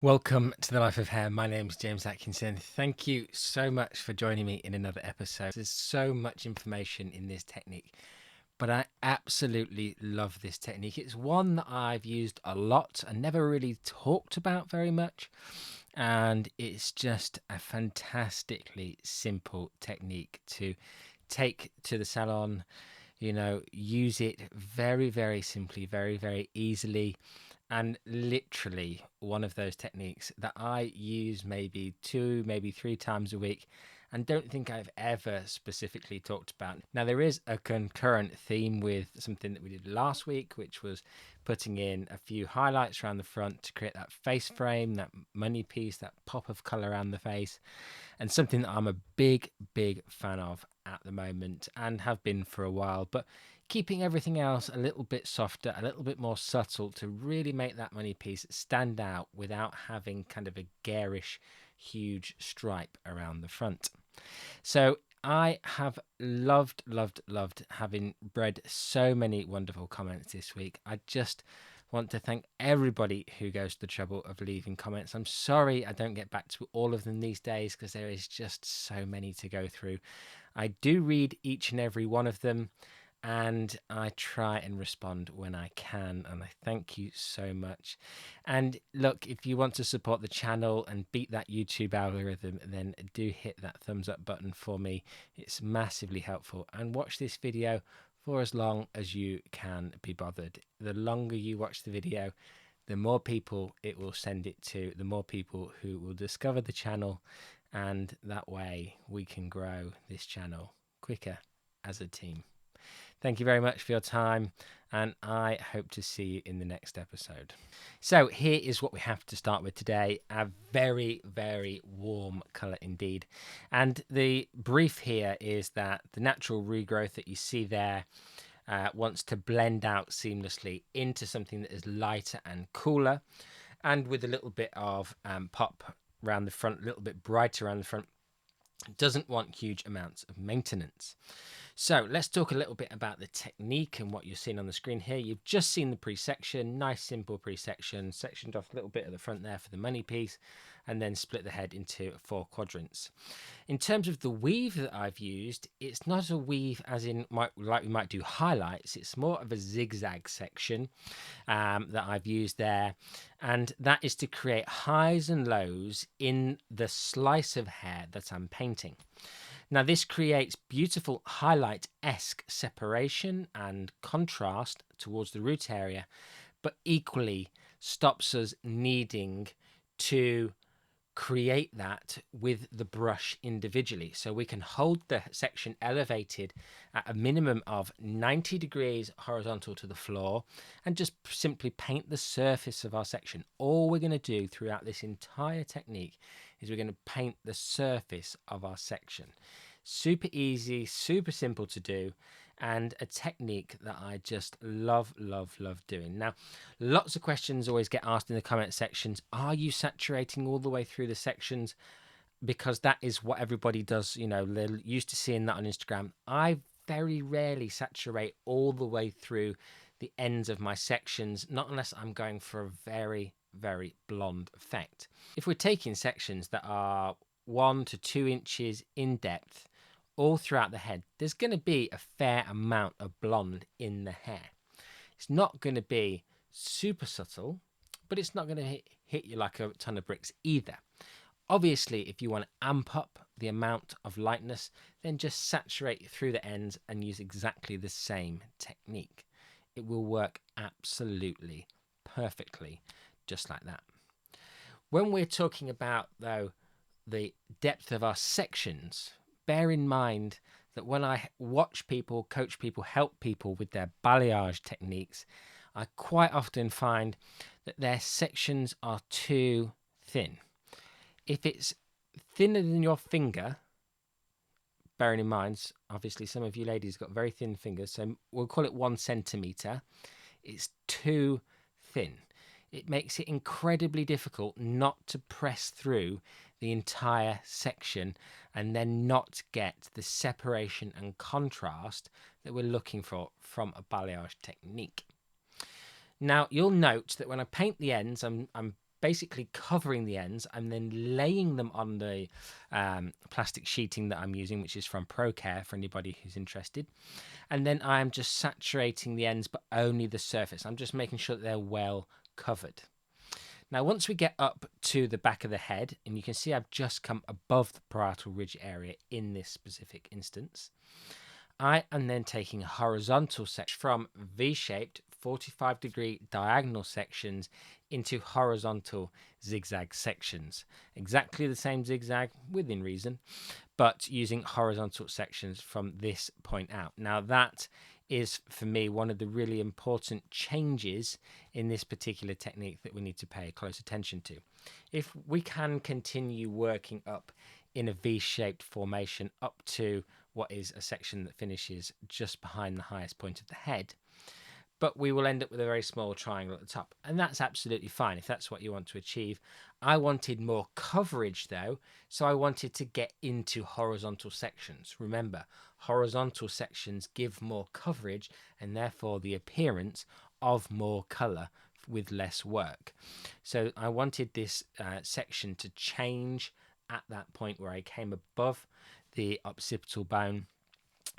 Welcome to the Life of Hair. My name's James Atkinson. Thank you so much for joining me in another episode. There's so much information in this technique, but I absolutely love this technique. It's one that I've used a lot and never really talked about very much. And it's just a fantastically simple technique to take to the salon, use it very, very simply, very, very easily. And literally one of those techniques that I use maybe 2, maybe 3 times a week and don't think I've ever specifically talked about. Now, there is a concurrent theme with something that we did last week, which was putting in a few highlights around the front to create that face frame, that money piece, that pop of color around the face, and something that I'm a big, big fan of at the moment and have been for a while. But keeping everything else a little bit softer, a little bit more subtle to really make that money piece stand out without having kind of a garish, huge stripe around the front. So I have loved having read so many wonderful comments this week. I just want to thank everybody who goes to the trouble of leaving comments. I'm sorry I don't get back to all of them these days because there is just so many to go through. I do read each and every one of them, and I try and respond when I can, and I thank you so much. And look, if you want to support the channel and beat that YouTube algorithm, then do hit that thumbs up button for me. It's massively helpful. And watch this video for as long as you can be bothered. The longer you watch the video, the more people it will send it to, the more people who will discover the channel, and that way we can grow this channel quicker as a team. Thank you very much for your time, and I hope to see you in the next episode. So here is what we have to start with today. A very, very warm colour indeed. And the brief here is that the natural regrowth that you see there wants to blend out seamlessly into something that is lighter and cooler, and with a little bit of pop around the front, a little bit brighter around the front. It doesn't want huge amounts of maintenance. So let's talk a little bit about the technique and what you're seeing on the screen here. You've just seen the pre-section, nice simple pre-section, sectioned off a little bit at the front there for the money piece, and then split the head into 4 quadrants. In terms of the weave that I've used, it's not a weave as in like we might do highlights. It's more of a zigzag section that I've used there, and that is to create highs and lows in the slice of hair that I'm painting. Now, this creates beautiful highlight-esque separation and contrast towards the root area, but equally stops us needing to create that with the brush individually. So we can hold the section elevated at a minimum of 90 degrees horizontal to the floor and just simply paint the surface of our section. All we're going to do throughout this entire technique is we're going to paint the surface of our section. Super easy, super simple to do, and a technique that I just love doing. Now, lots of questions always get asked in the comment sections. Are you saturating all the way through the sections? Because that is what everybody does. You know, they're used to seeing that on Instagram. I very rarely saturate all the way through the ends of my sections, not unless I'm going for a very, very blonde effect. If we're taking sections that are 1 to 2 inches in depth, all throughout the head, there's going to be a fair amount of blonde in the hair. It's not going to be super subtle, but it's not going to hit you like a ton of bricks either. Obviously, if you want to amp up the amount of lightness, then just saturate through the ends and use exactly the same technique. It will work absolutely perfectly, just like that. When we're talking about, though, the depth of our sections, bear in mind that when I watch people, coach people, help people with their balayage techniques, I quite often find that their sections are too thin. If it's thinner than your finger, bearing in mind, obviously some of you ladies got very thin fingers, so we'll call it 1 centimetre, it's too thin. It makes it incredibly difficult not to press through the entire section and then not get the separation and contrast that we're looking for from a balayage technique. Now, you'll note that when I paint the ends, I'm basically covering the ends. I'm then laying them on the plastic sheeting that I'm using, which is from ProCare for anybody who's interested. And then I'm just saturating the ends, but only the surface. I'm just making sure that they're well covered. Now, once we get up to the back of the head, and you can see I've just come above the parietal ridge area in this specific instance, I am then taking a horizontal section from V-shaped 45-degree diagonal sections into horizontal zigzag sections. Exactly the same zigzag within reason, but using horizontal sections from this point out. Now that is, for me, one of the really important changes in this particular technique that we need to pay close attention to. If we can continue working up in a V-shaped formation up to what is a section that finishes just behind the highest point of the head, but we will end up with a very small triangle at the top, and that's absolutely fine if that's what you want to achieve. I wanted more coverage though, so I wanted to get into horizontal sections. Remember, horizontal sections give more coverage and therefore the appearance of more color with less work. So I wanted this section to change at that point where I came above the occipital bone,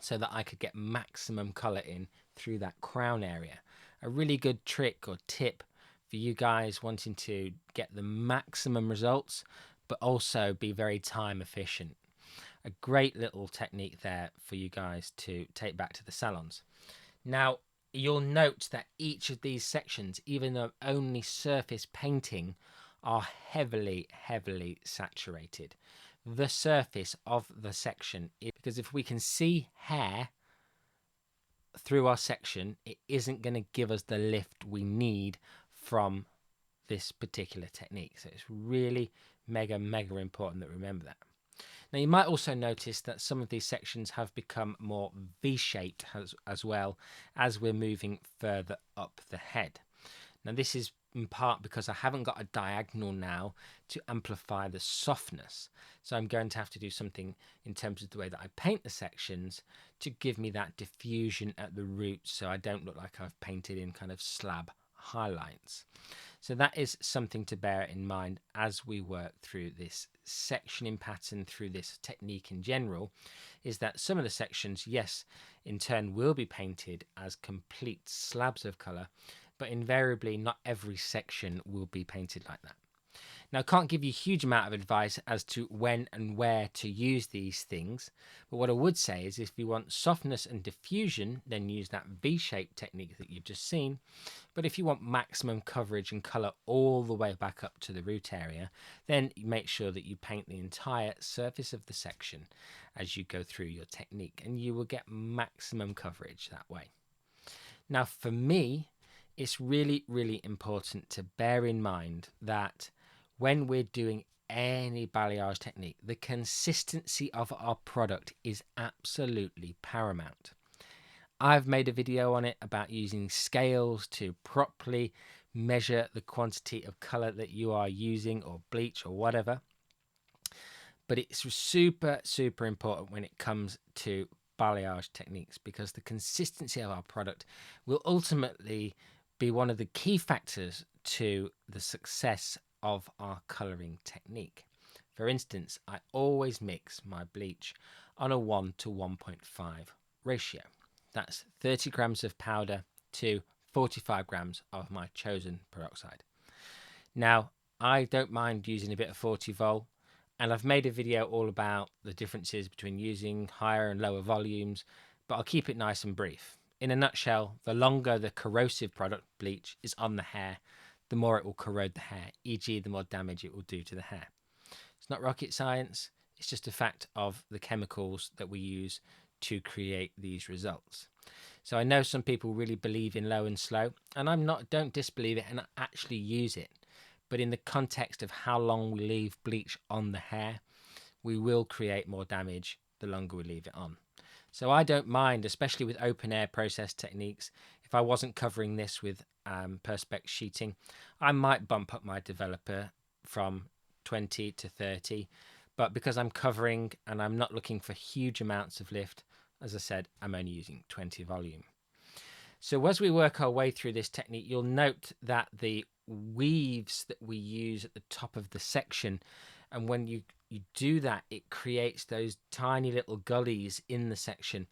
so that I could get maximum color in through that crown area. A really good trick or tip for you guys wanting to get the maximum results, but also be very time efficient. A great little technique there for you guys to take back to the salons. Now, you'll note that each of these sections, even though only surface painting, are heavily saturated. The surface of the section, because if we can see hair through our section, it isn't going to give us the lift we need from this particular technique. So it's really mega important that we remember that. Now you might also notice that some of these sections have become more V-shaped as well as we're moving further up the head. Now this is in part because I haven't got a diagonal now to amplify the softness. So I'm going to have to do something in terms of the way that I paint the sections to give me that diffusion at the roots, so I don't look like I've painted in kind of slab highlights. So that is something to bear in mind as we work through this sectioning pattern, through this technique in general, is that some of the sections, yes, in turn will be painted as complete slabs of colour, but invariably not every section will be painted like that. Now, I can't give you a huge amount of advice as to when and where to use these things, but what I would say is if you want softness and diffusion, then use that V-shaped technique that you've just seen. But if you want maximum coverage and colour all the way back up to the root area, then make sure that you paint the entire surface of the section as you go through your technique, and you will get maximum coverage that way. Now, for me, it's really important to bear in mind that when we're doing any balayage technique, the consistency of our product is absolutely paramount. I've made a video on it about using scales to properly measure the quantity of color that you are using, or bleach or whatever. But it's super important when it comes to balayage techniques, because the consistency of our product will ultimately be one of the key factors to the success of our coloring technique. For instance, I always mix my bleach on a 1 to 1.5 ratio. That's 30 grams of powder to 45 grams of my chosen peroxide. Now, I don't mind using a bit of 40 vol, and I've made a video all about the differences between using higher and lower volumes, but I'll keep it nice and brief. In a nutshell, the longer the corrosive product, bleach, is on the hair, the more it will corrode the hair, e.g. the more damage it will do to the hair. It's not rocket science, it's just a fact of the chemicals that we use to create these results. So I know some people really believe in low and slow, and don't disbelieve it, and I actually use it. But in the context of how long we leave bleach on the hair, we will create more damage the longer we leave it on. So I don't mind, especially with open air process techniques, if I wasn't covering this with perspex sheeting, I might bump up my developer from 20 to 30, but because I'm covering and I'm not looking for huge amounts of lift, as I said, I'm only using 20 volume. So as we work our way through this technique, you'll note that the weaves that we use at the top of the section, and when you do that, it creates those tiny little gullies in the section,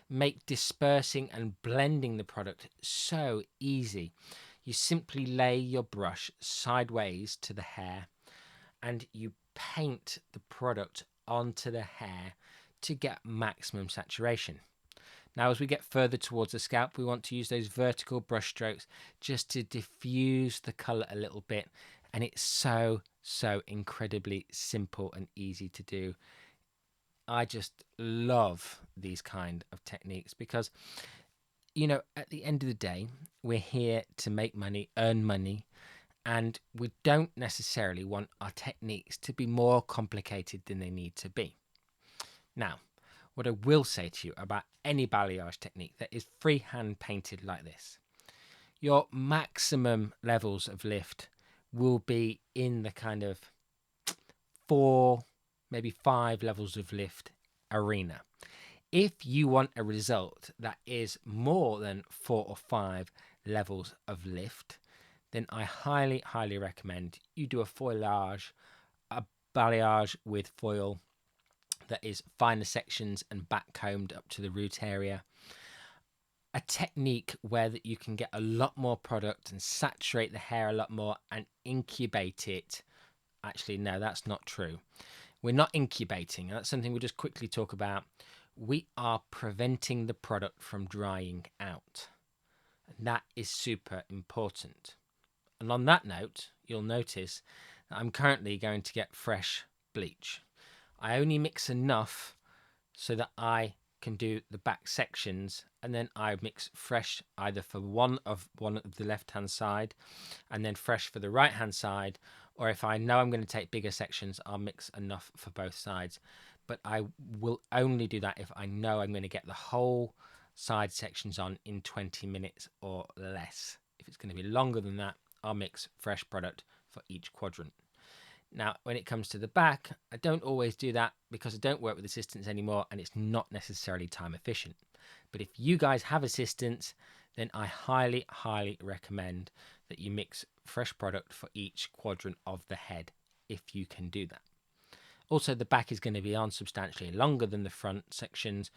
make dispersing and blending the product so easy. You simply lay your brush sideways to the hair and you paint the product onto the hair to get maximum saturation. Now, as we get further towards the scalp, we want to use those vertical brush strokes just to diffuse the colour a little bit. And it's so incredibly simple and easy to do. I just love these kind of techniques because, you know, at the end of the day, we're here to make money, earn money, and we don't necessarily want our techniques to be more complicated than they need to be. Now, what I will say to you about any balayage technique that is freehand painted like this, your maximum levels of lift will be in the kind of 4, maybe 5 levels of lift arena. If you want a result that is more than 4 or 5 levels of lift, then I highly recommend you do a foilage, a balayage with foil that is finer sections and back combed up to the root area. A technique where that you can get a lot more product and saturate the hair a lot more and incubate it. Actually, no, that's not true. We're not incubating. That's something we'll just quickly talk about. We are preventing the product from drying out. And that is super important. And on that note, you'll notice that I'm currently going to get fresh bleach. I only mix enough so that I can do the back sections, and then I mix fresh either for one of the left hand side and then fresh for the right hand side, or if I know I'm going to take bigger sections, I'll mix enough for both sides. But I will only do that if I know I'm going to get the whole side sections on in 20 minutes or less. If it's going to be longer than that, I'll mix fresh product for each quadrant. Now, when it comes to the back, I don't always do that because I don't work with assistants anymore and it's not necessarily time efficient. But if you guys have assistants, then I highly recommend that you mix fresh product for each quadrant of the head if you can do that. Also, the back is going to be on substantially longer than the front sections,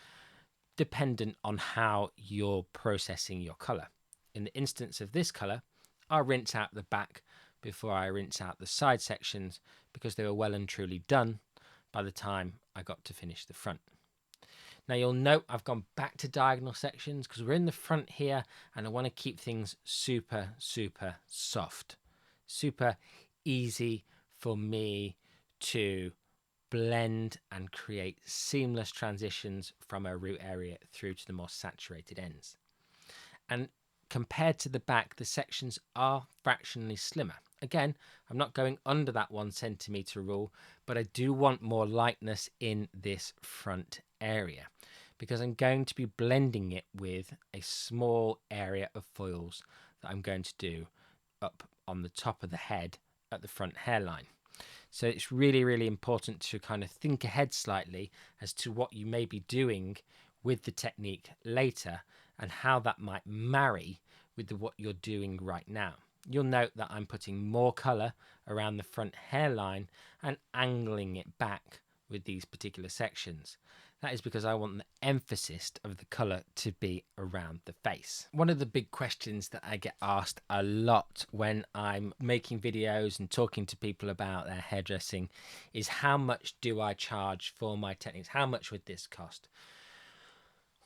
dependent on how you're processing your colour. In the instance of this colour, I'll rinse out the back before I rinse out the side sections because they were well and truly done by the time I got to finish the front. Now you'll note I've gone back to diagonal sections because we're in the front here and I want to keep things super soft, super easy for me to blend and create seamless transitions from a root area through to the more saturated ends. And compared to the back, the sections are fractionally slimmer. Again, I'm not going under that 1 centimeter rule, but I do want more lightness in this front area because I'm going to be blending it with a small area of foils that I'm going to do up on the top of the head at the front hairline. So it's really important to kind of think ahead slightly as to what you may be doing with the technique later and how that might marry with what you're doing right now. You'll note that I'm putting more colour around the front hairline and angling it back with these particular sections. That is because I want the emphasis of the colour to be around the face. One of the big questions that I get asked a lot when I'm making videos and talking to people about their hairdressing is how much do I charge for my techniques? How much would this cost?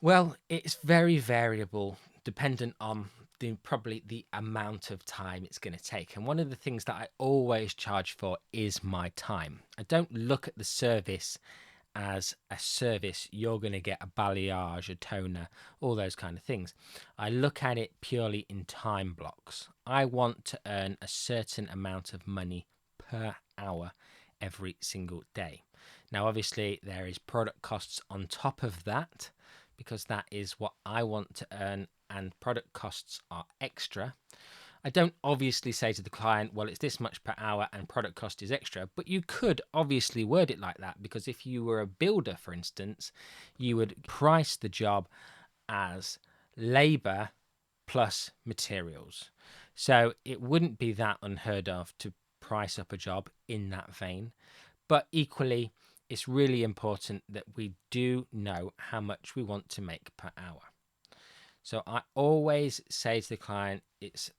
Well, it's very variable, dependent on probably the amount of time it's going to take. And one of the things that I always charge for is my time. I don't look at the service as a service. You're going to get a balayage, a toner, all those kind of things. I look at it purely in time blocks. I want to earn a certain amount of money per hour every single day. Now, obviously, there is product costs on top of that, because that is what I want to earn, and product costs are extra. I don't obviously say to the client, well, it's this much per hour and product cost is extra, but you could obviously word it like that, because if you were a builder, for instance, you would price the job as labor plus materials. So it wouldn't be that unheard of to price up a job in that vein. But equally, it's really important that we do know how much we want to make per hour. So I always say to the client, it's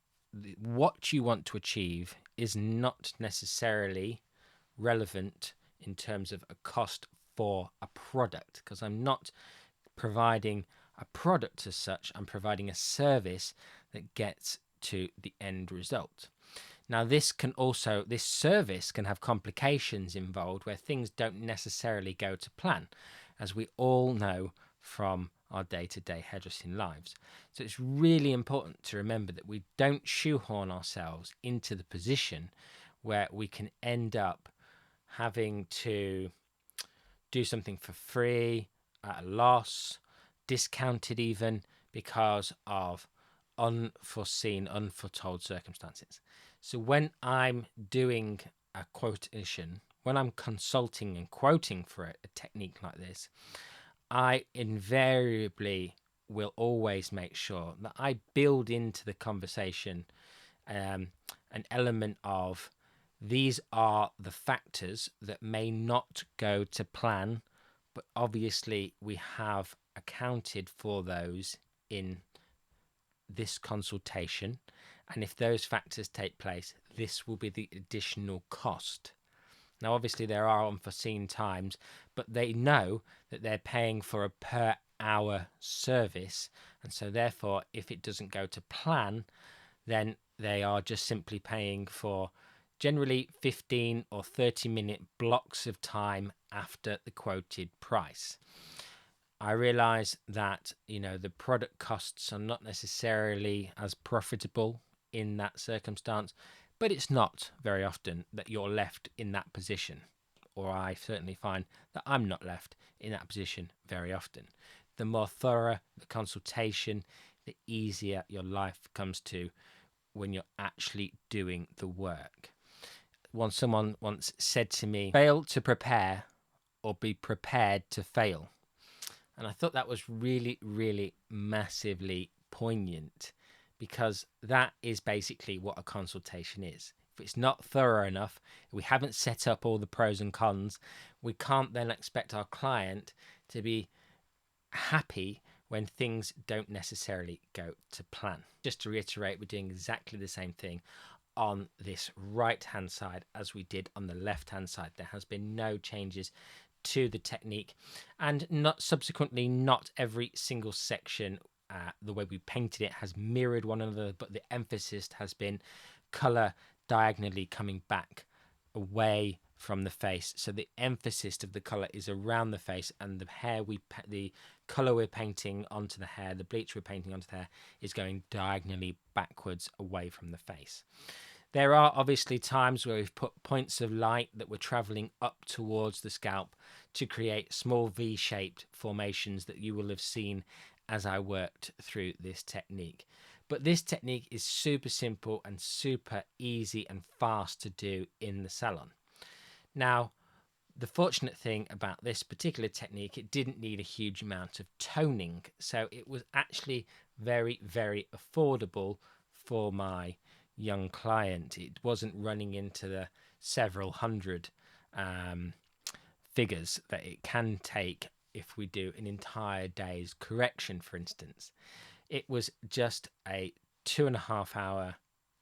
what you want to achieve is not necessarily relevant in terms of a cost for a product, because I'm not providing a product as such, I'm providing a service that gets to the end result. Now, this service can have complications involved where things don't necessarily go to plan, as we all know from our day-to-day hairdressing lives. So it's really important to remember that we don't shoehorn ourselves into the position where we can end up having to do something for free, at a loss, discounted even, because of unforeseen, unforetold circumstances. So when I'm doing a quotation, when I'm consulting and quoting for a technique like this, I invariably will always make sure that I build into the conversation an element of these are the factors that may not go to plan, but obviously we have accounted for those in this consultation. And if those factors take place, this will be the additional cost. Now, obviously, there are unforeseen times, but they know that they're paying for a per hour service. And so, therefore, if it doesn't go to plan, then they are just simply paying for generally 15 or 30-minute blocks of time after the quoted price. I realize that, the product costs are not necessarily as profitable in that circumstance, but it's not very often that you're left in that position, or I certainly find that I'm not left in that position very often. The more thorough the consultation, the easier your life comes to when you're actually doing the work. Someone once said to me, fail to prepare or be prepared to fail. And I thought that was really, really massively poignant, because that is basically what a consultation is. If it's not thorough enough, if we haven't set up all the pros and cons, we can't then expect our client to be happy when things don't necessarily go to plan. Just to reiterate, we're doing exactly the same thing on this right hand side as we did on the left hand side. There has been no changes to the technique, and not every single section, the way we painted it, has mirrored one another, but the emphasis has been color diagonally coming back away from the face. So the emphasis of the color is around the face, and the color we're painting onto the hair, the bleach we're painting onto the hair, is going diagonally backwards away from the face. There are obviously times where we've put points of light that we're traveling up towards the scalp to create small V-shaped formations that you will have seen as I worked through this technique. But this technique is super simple and super easy and fast to do in the salon. Now, the fortunate thing about this particular technique, it didn't need a huge amount of toning. So it was actually very, very affordable for my young client. It wasn't running into the several hundred figures that it can take if we do an entire day's correction, for instance. It was just a 2.5 hour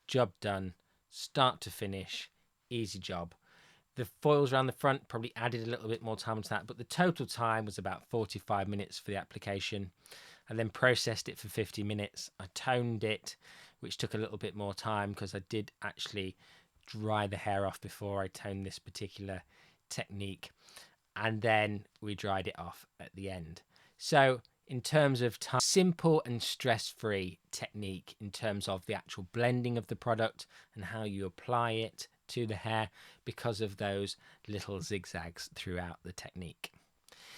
job done, start to finish, easy job. The foils around the front probably added a little bit more time to that, but the total time was about 45 minutes for the application. I then processed it for 50 minutes. I toned it, which took a little bit more time because I did actually dry the hair off before I toned this particular technique. And then we dried it off at the end. So in terms of time, simple and stress-free technique in terms of the actual blending of the product and how you apply it to the hair, because of those little zigzags throughout the technique.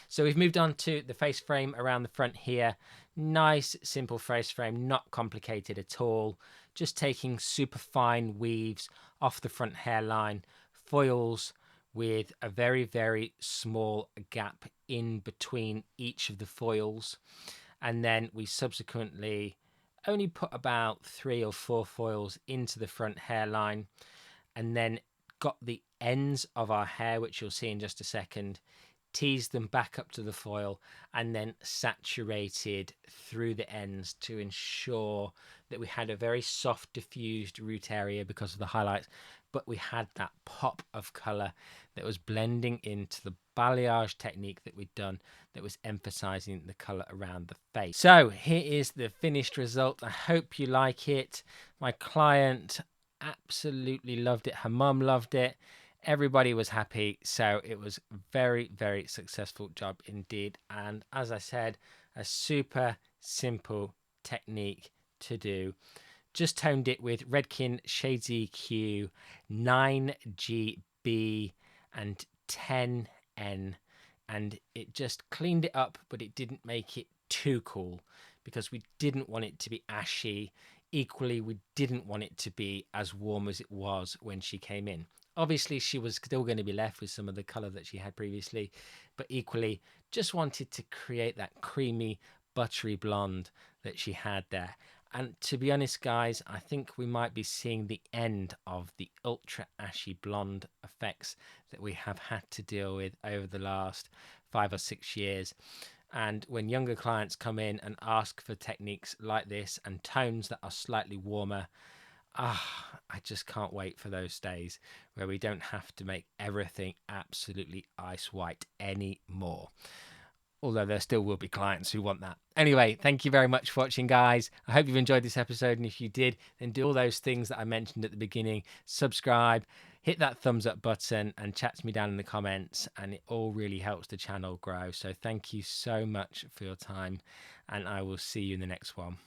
So we've moved on to the face frame around the front here. Nice, simple face frame, not complicated at all. Just taking super fine weaves off the front hairline, foils with a very, very small gap in between each of the foils. And then we subsequently only put about 3 or 4 foils into the front hairline, and then got the ends of our hair, which you'll see in just a second, teased them back up to the foil, and then saturated through the ends to ensure that we had a very soft diffused root area because of the highlights, but we had that pop of color that was blending into the balayage technique that we'd done, that was emphasizing the color around the face. So here is the finished result. I hope you like it. My client absolutely loved it. Her mum loved it. Everybody was happy, so it was very, very successful job indeed. And as I said, a super simple technique to do. Just toned it with Redken Shades EQ 9GB and 10N, and it just cleaned it up, but it didn't make it too cool because we didn't want it to be ashy. Equally, we didn't want it to be as warm as it was when she came in. Obviously, she was still going to be left with some of the colour that she had previously, but equally just wanted to create that creamy, buttery blonde that she had there. And to be honest, guys, I think we might be seeing the end of the ultra ashy blonde effects that we have had to deal with over the last 5 or 6 years. And when younger clients come in and ask for techniques like this and tones that are slightly warmer, I just can't wait for those days where we don't have to make everything absolutely ice white anymore. Although there still will be clients who want that. Anyway, thank you very much for watching, guys. I hope you've enjoyed this episode. And if you did, then do all those things that I mentioned at the beginning. Subscribe, hit that thumbs up button, and chat to me down in the comments. And it all really helps the channel grow. So thank you so much for your time. And I will see you in the next one.